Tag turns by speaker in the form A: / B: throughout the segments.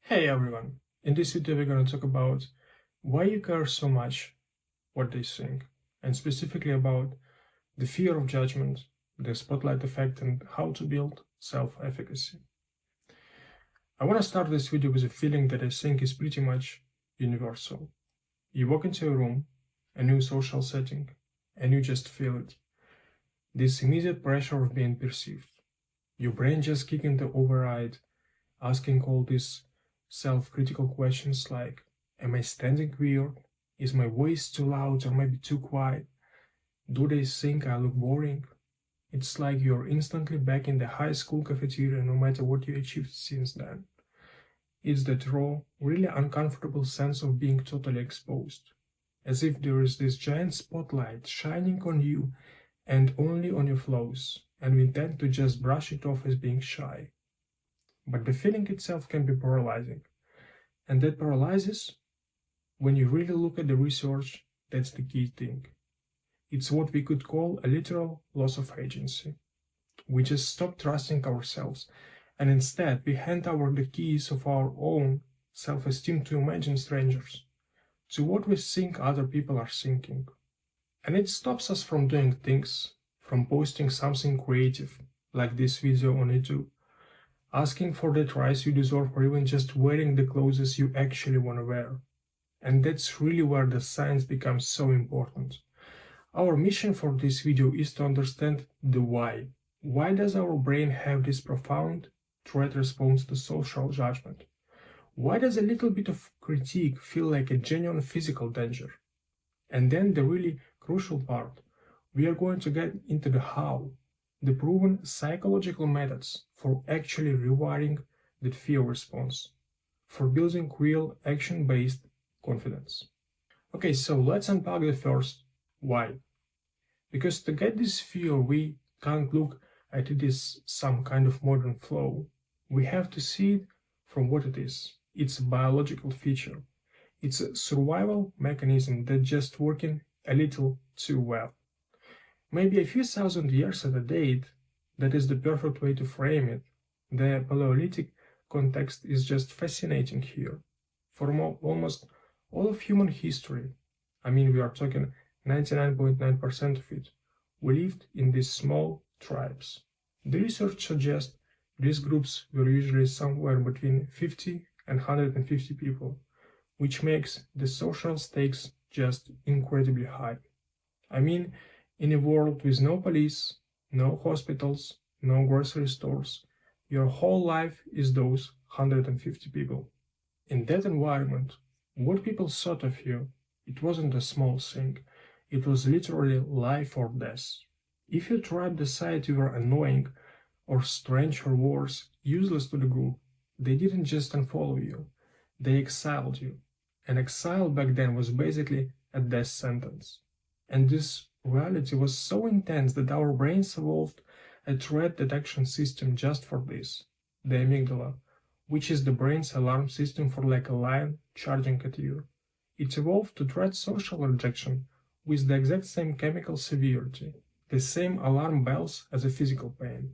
A: Hey everyone, in this video we're going to talk about why you care so much what they think, and specifically about the fear of judgment, the spotlight effect, and how to build self-efficacy. I want to start this video with a feeling that I think is pretty much universal. You walk into a room, a new social setting, and you just feel it. This immediate pressure of being perceived. Your brain just kicking the override, asking all these self-critical questions like, am I standing weird? Is my voice too loud or maybe too quiet? Do they think I look boring? It's like you're instantly back in the high school cafeteria no matter what you achieved since then. It's that raw, really uncomfortable sense of being totally exposed, as if there is this giant spotlight shining on you and only on your flaws, and we tend to just brush it off as being shy. But the feeling itself can be paralyzing. And that paralyzes, when you really look at the research, that's the key thing. It's what we could call a literal loss of agency. We just stop trusting ourselves, and instead we hand over the keys of our own self-esteem to imagined strangers, to what we think other people are thinking. And it stops us from doing things, from posting something creative, like this video on YouTube, asking for that rise you deserve, or even just wearing the clothes you actually want to wear. And that's really where the science becomes so important. Our mission for this video is to understand the why. Why does our brain have this profound threat response to social judgment? Why does a little bit of critique feel like a genuine physical danger? And then the really crucial part, we are going to get into the how, the proven psychological methods for actually rewiring that fear response, for building real action-based confidence. Okay, so let's unpack the first why. Because to get this fear, we can't look at it as some kind of modern flaw. We have to see it from what it is. It's a biological feature. It's a survival mechanism that's just working a little too well. Maybe a few thousand years at a date, that is the perfect way to frame it. The Paleolithic context is just fascinating here. For almost all of human history, we are talking 99.9% of it, we lived in these small tribes. The research suggests these groups were usually somewhere between 50 and 150 people, which makes the social stakes just incredibly high. In a world with no police, no hospitals, no grocery stores, your whole life is those 150 people. In that environment, what people thought of you, it wasn't a small thing, it was literally life or death. If your tribe decided you were annoying, or strange, or worse, useless to the group, they didn't just unfollow you, they exiled you. And exile back then was basically a death sentence. And this reality was so intense that our brains evolved a threat detection system just for this, the amygdala, which is the brain's alarm system for like a lion charging at you. It evolved to treat social rejection with the exact same chemical severity, the same alarm bells as a physical pain.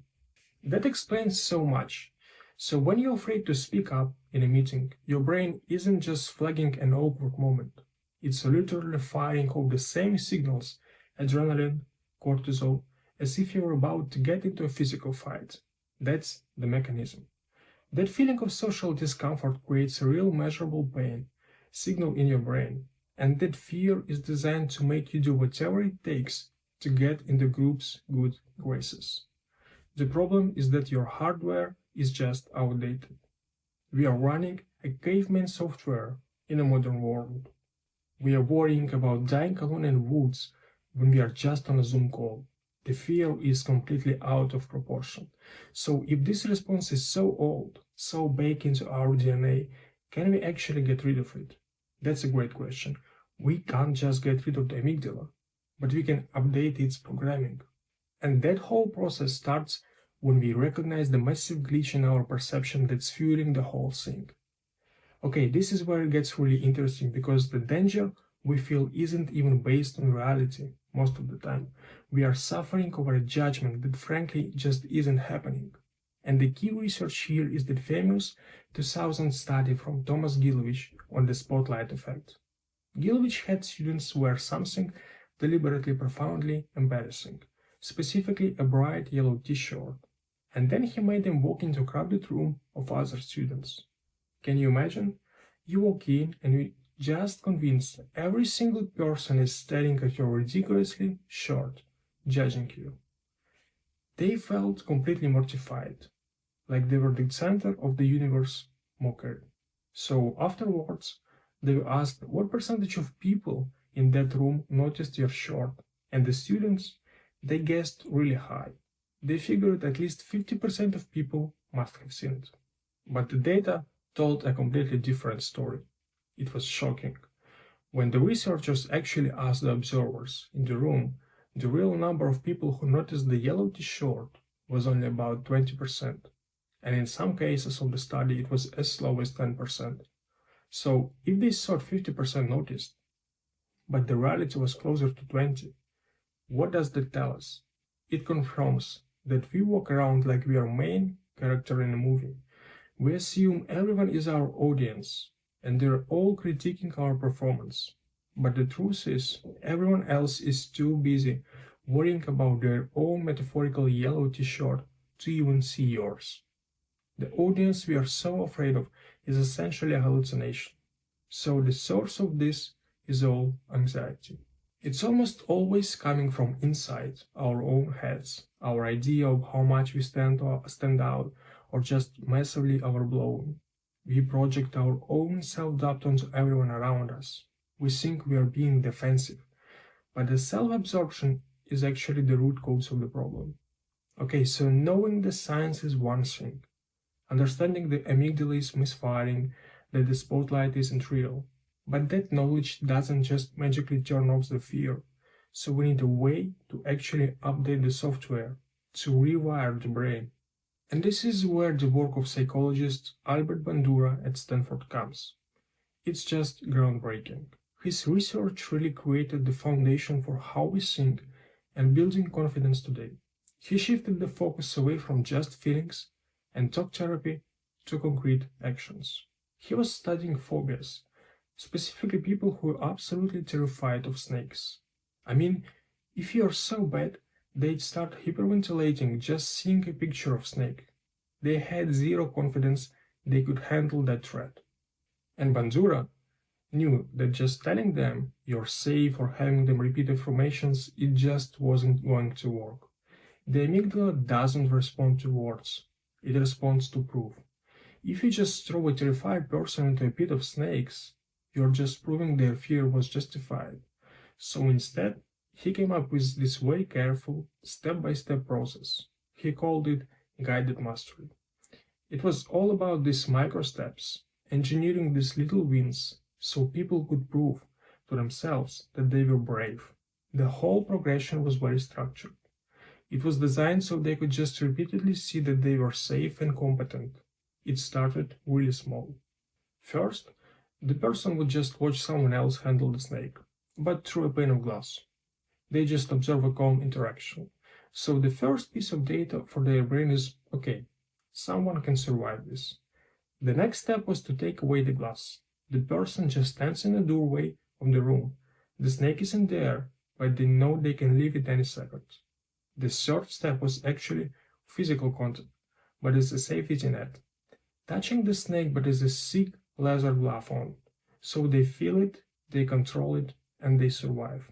A: That explains so much. So when you're afraid to speak up in a meeting, your brain isn't just flagging an awkward moment. It's literally firing off the same signals, adrenaline, cortisol, as if you're about to get into a physical fight. That's the mechanism. That feeling of social discomfort creates a real measurable pain signal in your brain, and that fear is designed to make you do whatever it takes to get in the group's good graces. The problem is that your hardware is just outdated. We are running a caveman software in a modern world. We are worrying about dying alone in the woods when we are just on a Zoom call. The fear is completely out of proportion. So if this response is so old, so baked into our DNA, can we actually get rid of it? That's a great question. We can't just get rid of the amygdala, but we can update its programming. And that whole process starts when we recognize the massive glitch in our perception that's fueling the whole thing. Okay, this is where it gets really interesting, because the danger we feel isn't even based on reality most of the time. We are suffering over a judgment that frankly just isn't happening. And the key research here is the famous 2000 study from Thomas Gilovich on the spotlight effect. Gilovich had students wear something deliberately profoundly embarrassing, specifically a bright yellow t-shirt, and then he made them walk into a crowded room of other students. Can you imagine? You walk in and you just convinced every single person is staring at your ridiculously shirt, judging you. They felt completely mortified, like they were the center of the universe mockery. So afterwards, they were asked what percentage of people in that room noticed your shirt, and the students, they guessed really high. They figured at least 50% of people must have seen it. But the data told a completely different story. It was shocking. When the researchers actually asked the observers in the room, the real number of people who noticed the yellow t-shirt was only about 20%, and in some cases of the study it was as low as 10%. So if they thought 50% noticed, but the reality was closer to 20, what does that tell us? It confirms that we walk around like we are main character in a movie. We assume everyone is our audience, and they're all critiquing our performance. But the truth is, everyone else is too busy worrying about their own metaphorical yellow t-shirt to even see yours. The audience we are so afraid of is essentially a hallucination. So the source of this is all anxiety. It's almost always coming from inside our own heads, our idea of how much we stand out, or just massively overblown. We project our own self-doubt onto everyone around us. We think we are being defensive, but the self-absorption is actually the root cause of the problem. Okay, so knowing the science is one thing. Understanding the amygdala is misfiring, that the spotlight isn't real. But that knowledge doesn't just magically turn off the fear. So we need a way to actually update the software, to rewire the brain. And this is where the work of psychologist Albert Bandura at Stanford comes. It's just groundbreaking. His research really created the foundation for how we think and building confidence today. He shifted the focus away from just feelings and talk therapy to concrete actions. He was studying phobias, specifically people who are absolutely terrified of snakes. I mean, if you are so bad, they'd start hyperventilating just seeing a picture of snake. They had zero confidence they could handle that threat. And Bandura knew that just telling them you're safe or having them repeat affirmations, it just wasn't going to work. The amygdala doesn't respond to words, it responds to proof. If you just throw a terrified person into a pit of snakes, you're just proving their fear was justified. So instead, he came up with this very careful, step-by-step process. He called it guided mastery. It was all about these micro steps, engineering these little wins, so people could prove to themselves that they were brave. The whole progression was very structured. It was designed so they could just repeatedly see that they were safe and competent. It started really small. First, the person would just watch someone else handle the snake, but through a pane of glass. They just observe a calm interaction. So the first piece of data for their brain is, okay, someone can survive this. The next step was to take away the glass. The person just stands in the doorway of the room. The snake isn't there, but they know they can leave it any second. The third step was actually physical contact, but it's a safety net. Touching the snake but is a thick leather glove on. So they feel it, they control it, and they survive.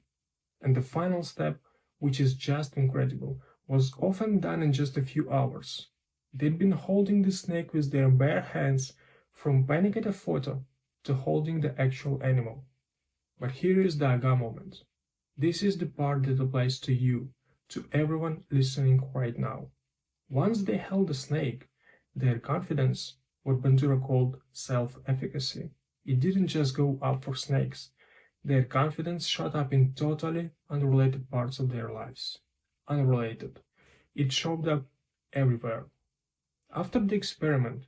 A: And the final step, which is just incredible, was often done in just a few hours. They'd been holding the snake with their bare hands from panic at a photo to holding the actual animal. But here is the aha moment. This is the part that applies to you, to everyone listening right now. Once they held the snake, their confidence, what Bandura called self-efficacy, it didn't just go up for snakes. Their confidence shot up in totally unrelated parts of their lives. Unrelated. It showed up everywhere. After the experiment,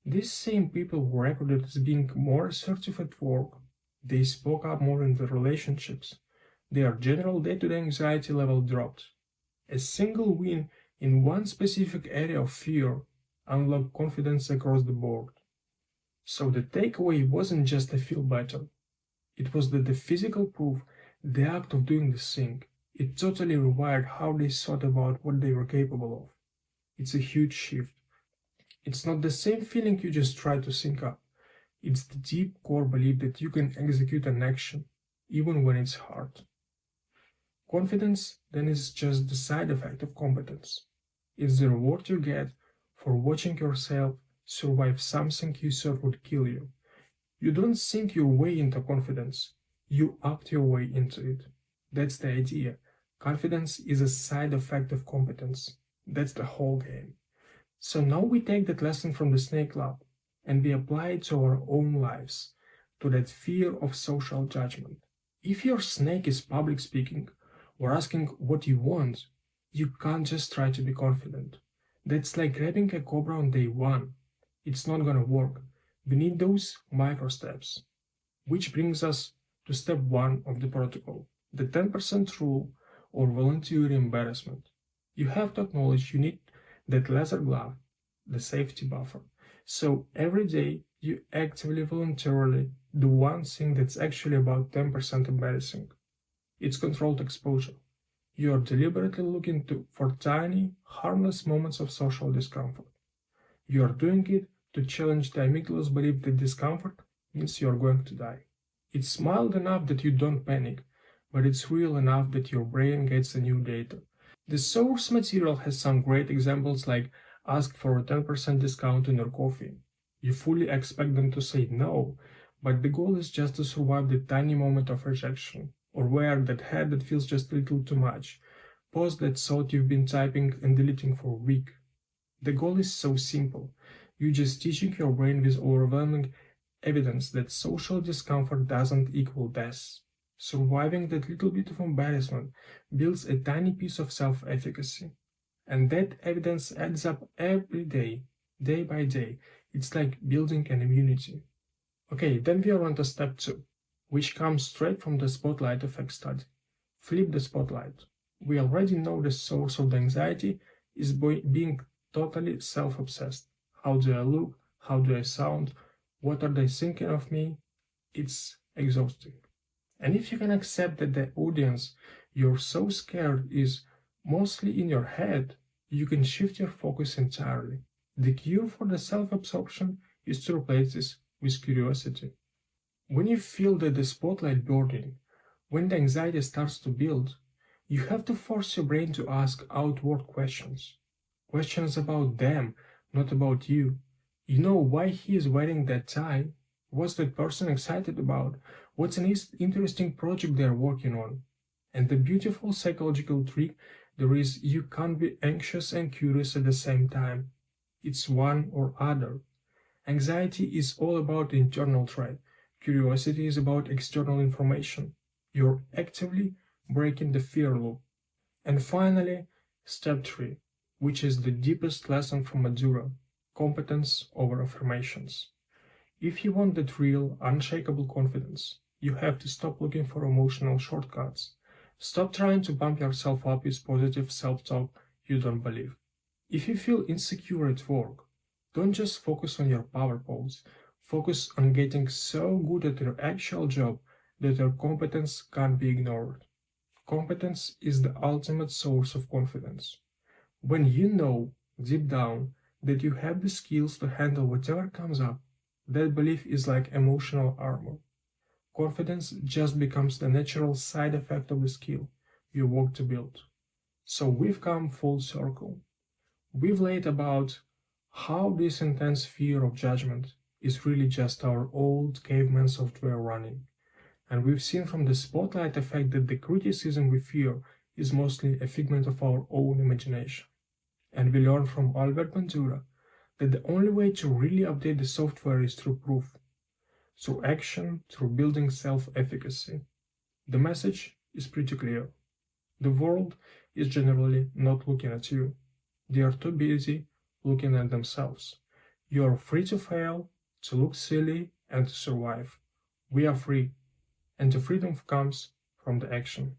A: these same people were recorded as being more assertive at work. They spoke up more in their relationships. Their general day-to-day anxiety level dropped. A single win in one specific area of fear unlock confidence across the board. So the takeaway wasn't just I feel better. It was that the physical proof, the act of doing this thing, it totally rewired how they thought about what they were capable of. It's a huge shift. It's not the same feeling you just try to think up. It's the deep core belief that you can execute an action, even when it's hard. Confidence then is just the side effect of competence. It's the reward you get for watching yourself survive something you thought would kill you. You don't think your way into confidence, you act your way into it. That's the idea. Confidence is a side effect of competence. That's the whole game. So now we take that lesson from the snake lab and we apply it to our own lives, to that fear of social judgment. If your snake is public speaking or asking what you want, you can't just try to be confident. That's like grabbing a cobra on day one. It's not gonna work. We need those micro steps. Which brings us to step 1 of the protocol, the 10% rule or voluntary embarrassment. You have to acknowledge you need that leather glove, the safety buffer. So every day you actively, voluntarily do one thing that's actually about 10% embarrassing. It's controlled exposure. You are deliberately looking for tiny, harmless moments of social discomfort. You are doing it to challenge the amygdala's belief that discomfort means you are going to die. It's mild enough that you don't panic, but it's real enough that your brain gets the new data. The source material has some great examples like ask for a 10% discount on your coffee. You fully expect them to say no, but the goal is just to survive the tiny moment of rejection, or wear that hat that feels just a little too much, pause that thought you've been typing and deleting for a week. The goal is so simple. You're just teaching your brain with overwhelming evidence that social discomfort doesn't equal death. Surviving that little bit of embarrassment builds a tiny piece of self-efficacy. And that evidence adds up every day, day by day. It's like building an immunity. Okay, then we are on to step 2, which comes straight from the spotlight effect study. Flip the spotlight. We already know the source of the anxiety is being totally self-obsessed. How do I look? How do I sound? What are they thinking of me? It's exhausting. And if you can accept that the audience you're so scared is mostly in your head, you can shift your focus entirely. The cure for the self-absorption is to replace this with curiosity. When you feel that the spotlight burning, when the anxiety starts to build, you have to force your brain to ask outward questions. Questions about them, not about you. You know why he is wearing that tie? What's that person excited about? What's an interesting project they're working on? And the beautiful psychological trick there is you can't be anxious and curious at the same time. It's one or other. Anxiety is all about internal threat. Curiosity is about external information. You're actively breaking the fear loop. And finally, step 3, which is the deepest lesson from Bandura, competence over affirmations. If you want that real, unshakable confidence, you have to stop looking for emotional shortcuts. Stop trying to pump yourself up with positive self-talk you don't believe. If you feel insecure at work, don't just focus on your power pose. Focus on getting so good at your actual job that your competence can't be ignored. Competence is the ultimate source of confidence. When you know, deep down, that you have the skills to handle whatever comes up, that belief is like emotional armor. Confidence just becomes the natural side effect of the skill you work to build. So we've come full circle. We've laid about how this intense fear of judgment is really just our old caveman software running. And we've seen from the spotlight effect that the criticism we fear is mostly a figment of our own imagination. And we learned from Albert Bandura that the only way to really update the software is through proof, through action, through building self-efficacy. The message is pretty clear. The world is generally not looking at you. They are too busy looking at themselves. You are free to fail, to look silly, and to survive. We are free, and the freedom comes from the action.